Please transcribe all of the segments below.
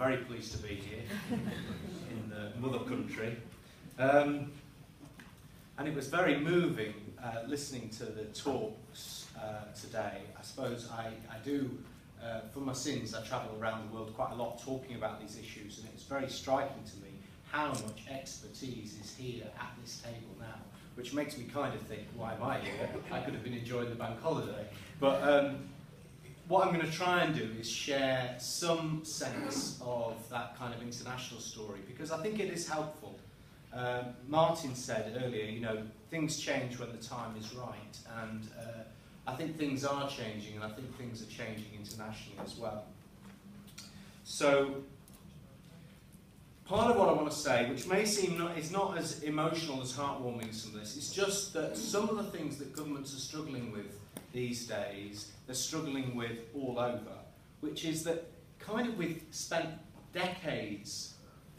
very pleased to be here in the mother country. And it was very moving listening to the talks today. I suppose I do, for my sins, I travel around the world quite a lot talking about these issues, and it's very striking to me how much expertise is here at this table now, which makes me kind of think, why am I here? I could have been enjoying the bank holiday. But what I'm going to try and do is share some sense of that kind of international story, because I think it is helpful. Martin said earlier, you know, things change when the time is right, and I think things are changing, and I think things are changing internationally as well. So, part of what I want to say, which may seem is not as emotional as heartwarming as some of this, is just that some of the things that governments are struggling with these days, they're struggling with all over, which is that kind of we've spent decades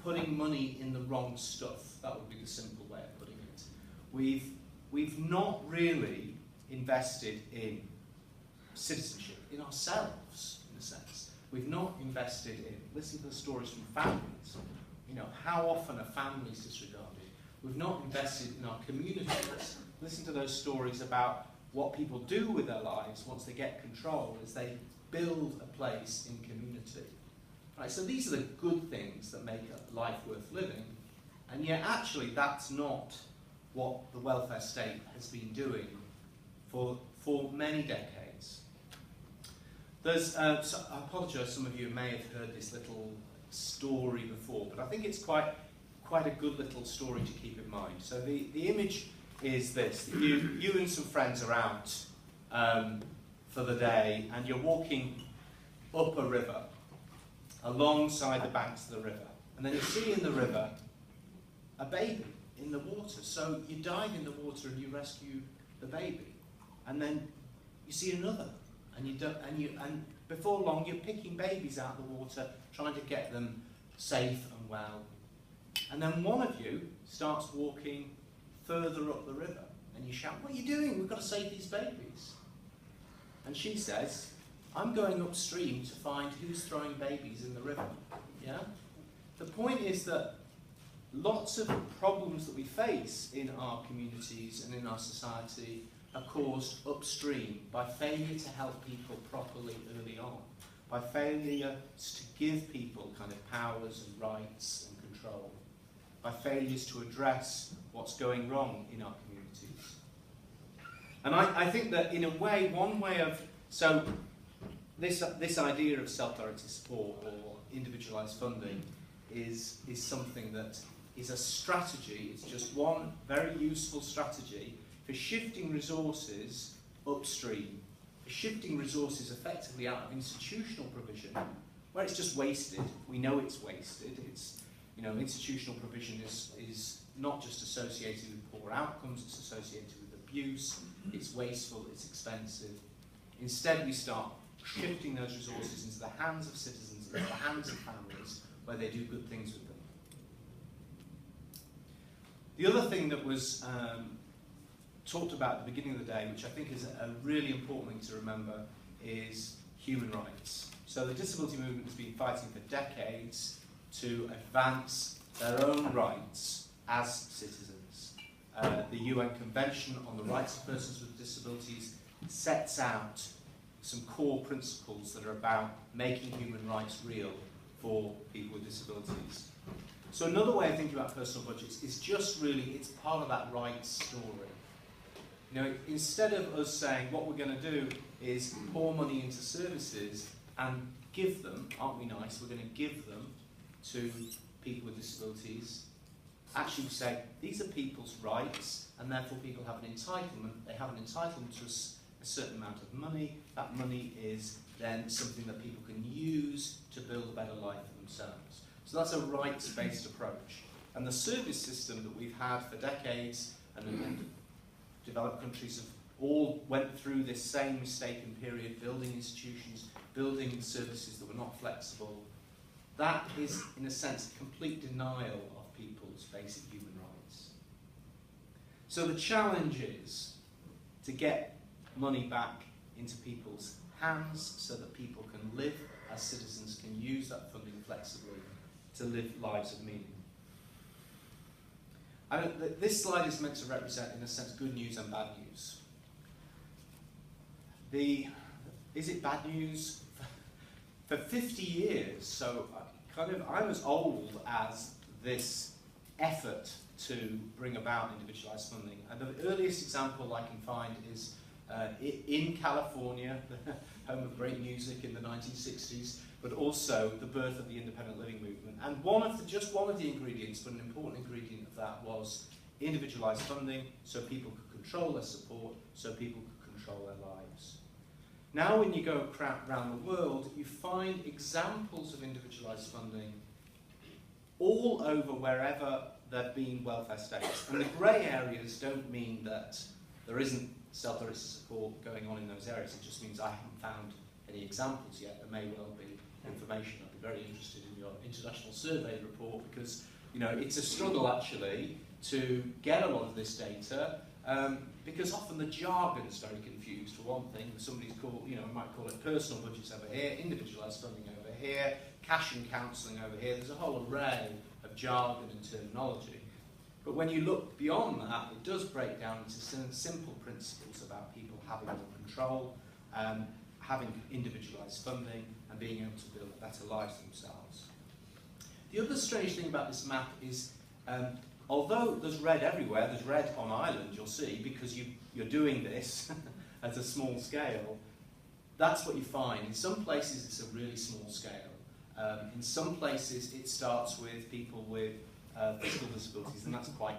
putting money in the wrong stuff. That would be the simple way of putting it. We've not really invested in citizenship, in ourselves, in a sense. We've not invested in, listen to the stories from families. You know, how often are families disregarded? We've not invested in our communities. Listen to those stories about what people do with their lives once they get control, as they build a place in community. Right, so these are the good things that make a life worth living, and yet actually that's not what the welfare state has been doing for many decades. So I apologise, some of you may have heard this little story before, but I think it's quite a good little story to keep in mind. So the image is this: you and some friends are out for the day, and you're walking up a river, alongside the banks of the river, and then you see in the river a baby in the water. So you dive in the water and you rescue the baby, and then you see another, and before long you're picking babies out of the water, trying to get them safe and well. And then one of you starts walking further up the river, and you shout, "What are you doing? We've got to save these babies." And she says, "I'm going upstream to find who's throwing babies in the river." Yeah? The point is that lots of problems that we face in our communities and in our society are caused upstream by failure to help people properly early on, by failure to give people kind of powers and rights and control, by failures to address what's going wrong in our communities. And I think that in a way, one way of, so this idea of self-directed support or individualised funding is something that is a strategy. It's just one very useful strategy for shifting resources upstream, for shifting resources effectively out of institutional provision, where it's just wasted. We know it's wasted. It's, you know, institutional provision is not just associated with poor outcomes, it's associated with abuse, it's wasteful, it's expensive. Instead, we start shifting those resources into the hands of citizens, into the hands of families, where they do good things with them. The other thing that was talked about at the beginning of the day, which I think is a really important thing to remember, is human rights. So the disability movement has been fighting for decades to advance their own rights as citizens. The UN Convention on the Rights of Persons with Disabilities sets out some core principles that are about making human rights real for people with disabilities. So another way of thinking about personal budgets is just really, it's part of that rights story. You know, instead of us saying what we're going to do is pour money into services and give them, aren't we nice, we're going to give them to people with disabilities, actually we say these are people's rights, and therefore people have an entitlement. They have an entitlement to a certain amount of money. That money is then something that people can use to build a better life for themselves. So that's a rights-based approach. And the service system that we've had for decades, and developed countries have all went through this same mistaken period, building institutions, building services that were not flexible. That is, in a sense, a complete denial of people's basic human rights. So the challenge is to get money back into people's hands so that people can live as citizens can use that funding flexibly to live lives of meaning. This slide is meant to represent, in a sense, good news and bad news. Is it bad news? For 50 years, so I'm as old as this effort to bring about individualized funding. And the earliest example I can find is in California, the home of great music in the 1960s, but also the birth of the independent living movement. And just one of the ingredients, but an important ingredient of that, was individualized funding, so people could control their support, so people could control their lives. Now when you go around the world, you find examples of individualized funding all over wherever there have been welfare states. And the grey areas don't mean that there isn't self-directed support going on in those areas. It just means I haven't found any examples yet. There may well be information. I'd be very interested in your international survey report, because it's a struggle actually to get a lot of this data, because often the jargon is very confused. For one thing, somebody's might call it personal budgets over here, individualised funding over here, cash and counselling over here. There's a whole array of jargon and terminology. But when you look beyond that, it does break down into simple principles about people having more control, having individualised funding, and being able to build better lives themselves. The other strange thing about this map is, although there's red everywhere, there's red on Ireland, you'll see, because you're doing this at a small scale, that's what you find. In some places it's a really small scale. In some places it starts with people with physical disabilities, and that's quite